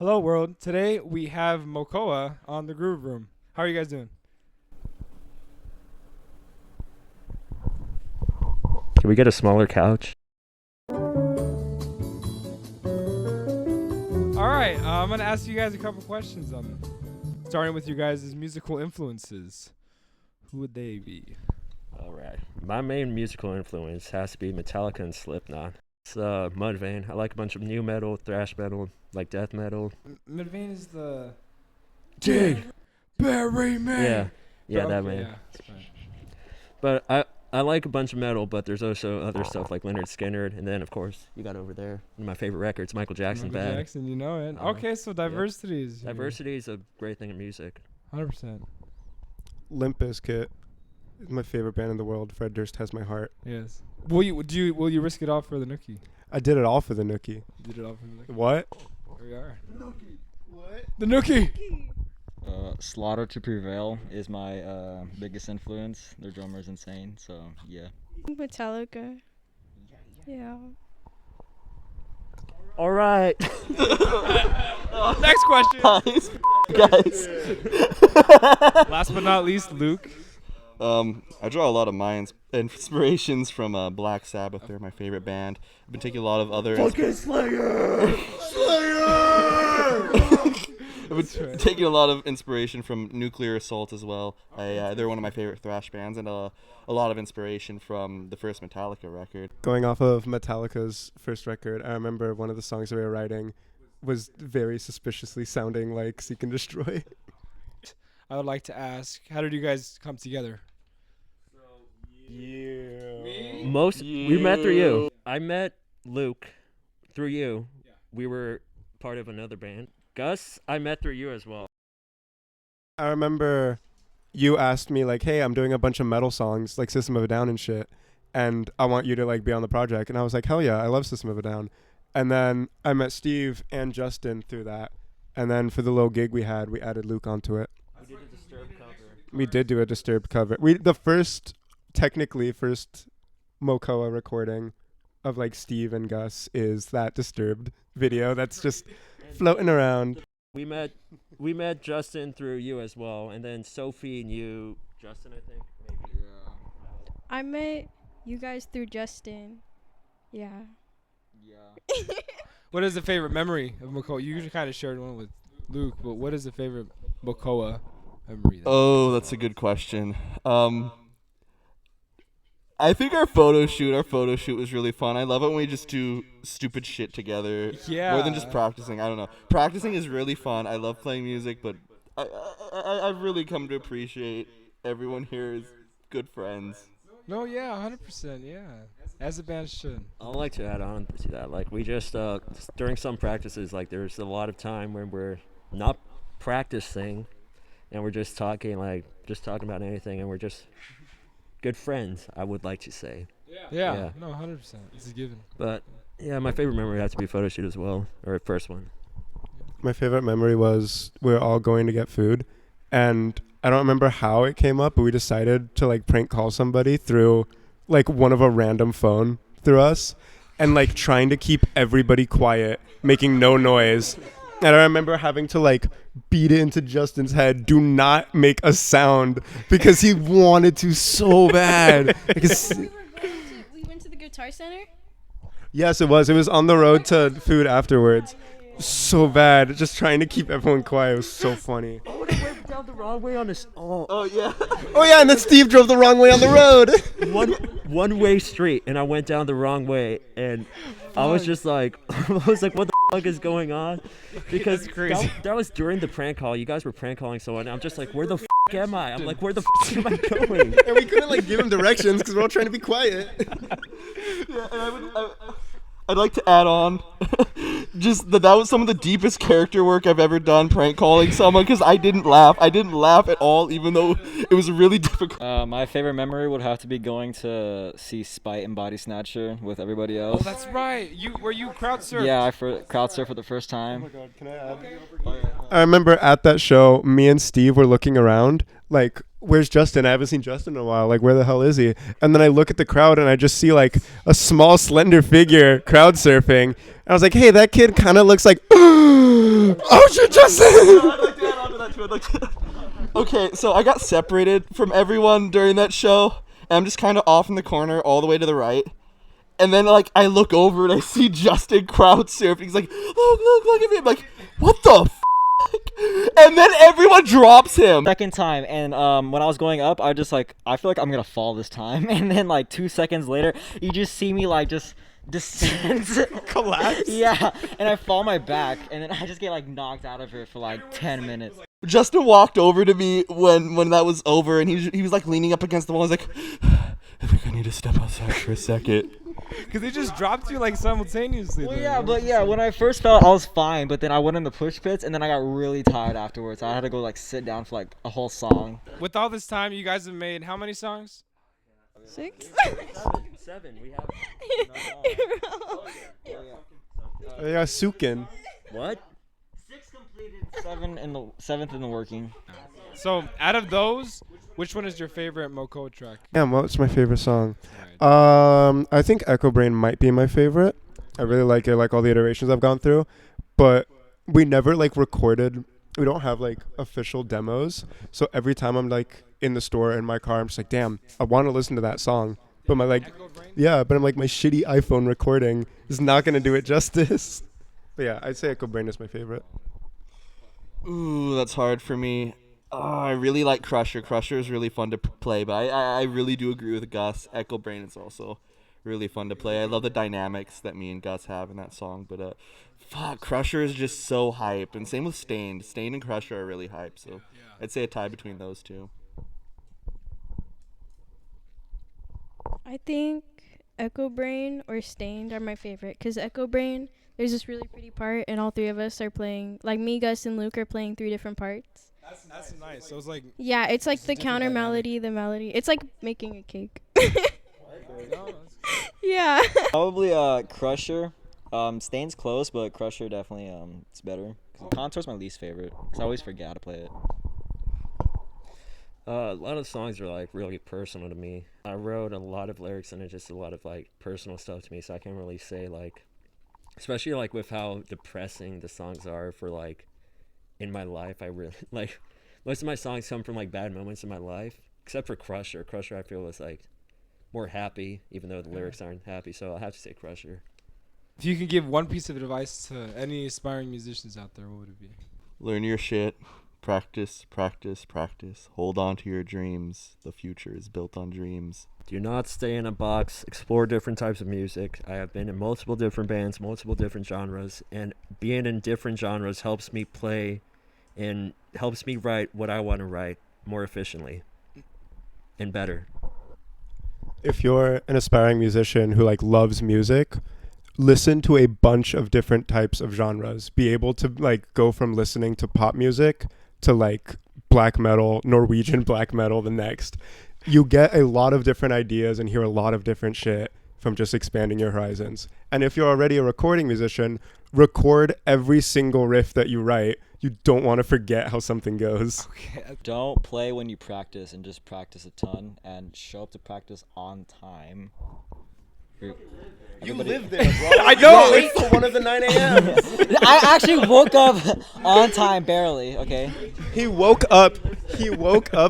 Hello, world. Today we have Mocoa on the Groove Room. How are you guys doing? Can we get a smaller couch? All right, I'm gonna ask you guys a couple questions. Starting with you guys' musical influences. Who would they be? All right. My main musical influence has to be Metallica and Slipknot. It's Mudvayne. I like a bunch of new metal, thrash metal, like death metal. Mudvayne is the Dig! Barry Man. Yeah, that Okay, man. Yeah, that's fine. But I like a bunch of metal, but there's also other stuff like Leonard Skinner, and then of course you got over there one of my favorite records, Michael Jackson. Michael Bad. Jackson, you know it. Uh-huh. Okay, so diversity is here. Diversity is a great thing in music. 100%. Limp Bizkit is my favorite band in the world. Fred Durst has my heart. Yes. Will you risk it all for the nookie? I did it all for the nookie. Did it all for the nookie. What? Here we are. What? The nookie. Slaughter to Prevail is my biggest influence. Their drummer is insane, so yeah. Metallica. Yeah. All right. Next question. Guys. Last but not least, Luke. I draw a lot of my inspirations from Black Sabbath. They're my favorite band. I've been taking a lot of other. Slayer! I've been taking a lot of inspiration from Nuclear Assault as well. They're one of my favorite thrash bands, and a lot of inspiration from the first Metallica record. Going off of Metallica's first record, I remember one of the songs they were writing was very suspiciously sounding like Seek and Destroy. I would like to ask, how did you guys come together? We met through you. I met Luke through you. Yeah. We were part of another band. Gus, I met through you as well. I remember you asked me like, "Hey, I'm doing a bunch of metal songs like System of a Down and shit, and I want you to like be on the project." And I was like, "Hell yeah, I love System of a Down." And then I met Steve and Justin through that. And then for the little gig we had, we added Luke onto it. We did a Disturbed cover. We did do a Disturbed cover. Technically first Mocoa recording of like Steve and Gus is that Disturbed video that's just floating around. We met Justin through you as well, and then Sophie and you, Justin, I think. Maybe. I met you guys through Justin. Yeah. What is the favorite memory of Mocoa? You usually kind of shared one with Luke, but what is the favorite Mocoa memory? Oh, that's a good question. I think our photo shoot was really fun. I love it when we just do stupid shit together. Yeah. More than just practicing. I don't know. Practicing is really fun. I love playing music, but I've really come to appreciate everyone here is good friends. No, yeah, 100%, yeah. As a band should. I'd like to add on to that. Like, we just, during some practices, like, there's a lot of time when we're not practicing, and we're just talking about anything, and we're just good friends, I would like to say. Yeah. No, 100%. It's a given. But, yeah, my favorite memory has to be photo shoot as well, or first one. My favorite memory was we were all going to get food, and I don't remember how it came up, but we decided to like prank call somebody through like one of a random phone through us, and like trying to keep everybody quiet, making no noise. And I remember having to like beat it into Justin's head, do not make a sound, because he wanted to so bad. We went to the Guitar Center. Yes, it was. It was on the road to food afterwards. So bad. Just trying to keep everyone quiet. It was so funny. I would have went down the wrong way on this. Oh yeah. Oh yeah, and then Steve drove the wrong way on the road. one-way street, and I went down the wrong way, and I was just like, what the fuck is going on? Because that was during the prank call. You guys were prank calling someone, and I'm just like, where the fuck am I? I'm like, where the fuck am I going? And we couldn't like give him directions because we're all trying to be quiet. Yeah, and I'd like to add on, just that was some of the deepest character work I've ever done, prank calling someone, because I didn't laugh at all, even though it was really difficult. My favorite memory would have to be going to see Spite and Body Snatcher with everybody Oh, else. that's right. Were you crowd surfed? Yeah, I crowd surfed for the first time. God, can I add? I remember at that show, me and Steve were looking around, like, where's Justin? I haven't seen Justin in a while. Like, where the hell is he? And then I look at the crowd and I just see like a small, slender figure crowd surfing. And I was like, hey, that kid kind of looks like Oh shit, Justin! Okay, so I got separated from everyone during that show, and I'm just kind of off in the corner all the way to the right. And then, like, I look over and I see Justin crowd surfing. He's like, look at me. I'm like, what the f***? And then everyone drops him. Second time, and when I was going up, I just like, I feel like I'm gonna fall this time. And then like 2 seconds later, you just see me like just descend. Collapse? Yeah, and I fall my back, and then I just get like knocked out of it for like 10 minutes. Justin walked over to me when that was over, and he was like leaning up against the wall. He's like, I think I need to step outside for a second. Because they just dropped you like simultaneously. Well, then. yeah, but yeah, when I first fell, I was fine, but then I went in the push pits, and then I got really tired afterwards. I had to go like sit down for like a whole song. With all this time, you guys have made how many songs? 6. 7. We have. Yeah, Sukin. What? 6 completed, 7th in the working. So out of those, which one is your favorite Mocoa track? Damn, what's my favorite song? I think Echo Brain might be my favorite. I really like it, like all the iterations I've gone through. But we never like recorded. We don't have like official demos. So every time I'm like in the store in my car, I'm just like, damn, I want to listen to that song. But my like, yeah, but I'm like, my shitty iPhone recording is not gonna do it justice. But yeah, I'd say Echo Brain is my favorite. Ooh, that's hard for me. I really like Crusher. Crusher is really fun to play, but I really do agree with Gus. Echo Brain is also really fun to play. I love the dynamics that me and Gus have in that song, but fuck, Crusher is just so hype, and same with Stained. Stained and Crusher are really hype, so I'd say a tie between those two. I think Echo Brain or Stained are my favorite, because Echo Brain, there's this really pretty part, and all three of us are playing, like me, Gus, and Luke are playing 3 different parts. That's nice. So it's like Yeah, it's like the counter melody, the melody. It's like making a cake. Yeah. Probably Crusher. Stain's close, but Crusher definitely it's better. Contour's my least favorite, because I always forget how to play it. A lot of songs are like really personal to me. I wrote a lot of lyrics and it's just a lot of like personal stuff to me, so I can't really say like, especially like with how depressing the songs are for like in my life. I really like most of my songs come from like bad moments in my life, except for Crusher. Crusher I feel is like more happy, even though the lyrics aren't happy, so I'll have to say Crusher. if you could give one piece of advice to any aspiring musicians out there, what would it be? Learn your shit. Practice, practice, practice. Hold on to your dreams. The future is built on dreams. Do not stay in a box. Explore different types of music. I have been in multiple different bands, multiple different genres, and being in different genres helps me play and helps me write what I want to write more efficiently and better. If you're an aspiring musician who like loves music, listen to a bunch of different types of genres. Be able to like go from listening to pop music to like black metal, Norwegian black metal the next. You get a lot of different ideas and hear a lot of different shit from just expanding your horizons. And if you're already a recording musician, record every single riff that you write. You don't want to forget how something goes. Don't play when you practice, and just practice a ton and show up to practice on time. You live there, bro. I know. Wait for one of the 9 a.m. I actually woke up on time, barely. Okay. He woke up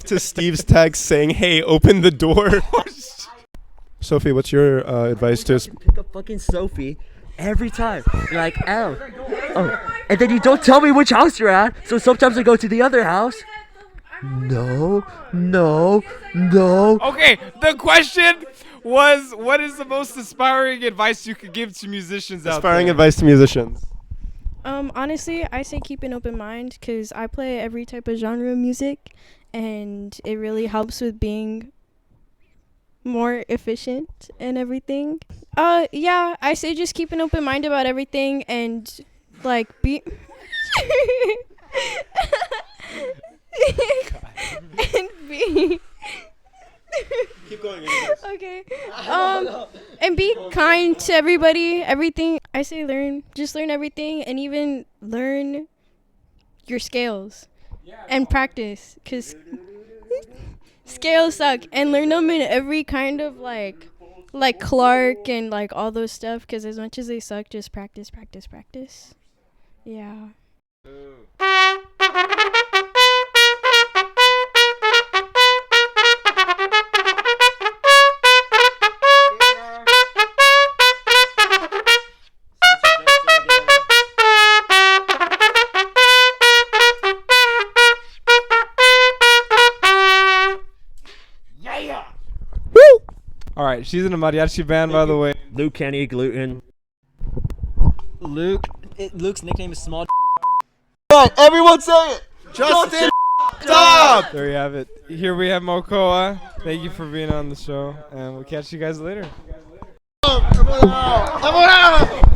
to Steve's text saying, "Hey, open the door." Sophie, what's your advice to Pick up fucking Sophie every time. You're like, oh, and then you don't tell me which house you're at, so sometimes I go to the other house. No. Okay, the question was, what is the most aspiring advice you could give to musicians out there? aspiring advice to musicians? Honestly, I say keep an open mind, because I play every type of genre of music, and it really helps with being more efficient and everything. Yeah, I say just keep an open mind about everything, and like be and be Keep going. okay. And be kind to everybody. Everything I say, learn everything, and even learn your scales and practice, because scales suck, and learn them in every kind of like Clark and like all those stuff, because as much as they suck, just practice. Yeah. All right, she's in a mariachi band, by the way. Luke can't eat gluten. Luke's nickname is Small. Alright, everyone say it! Justin Stop! There you have it. Here we have Mocoa. Thank you for being on the show, and we'll catch you guys later. Come on out!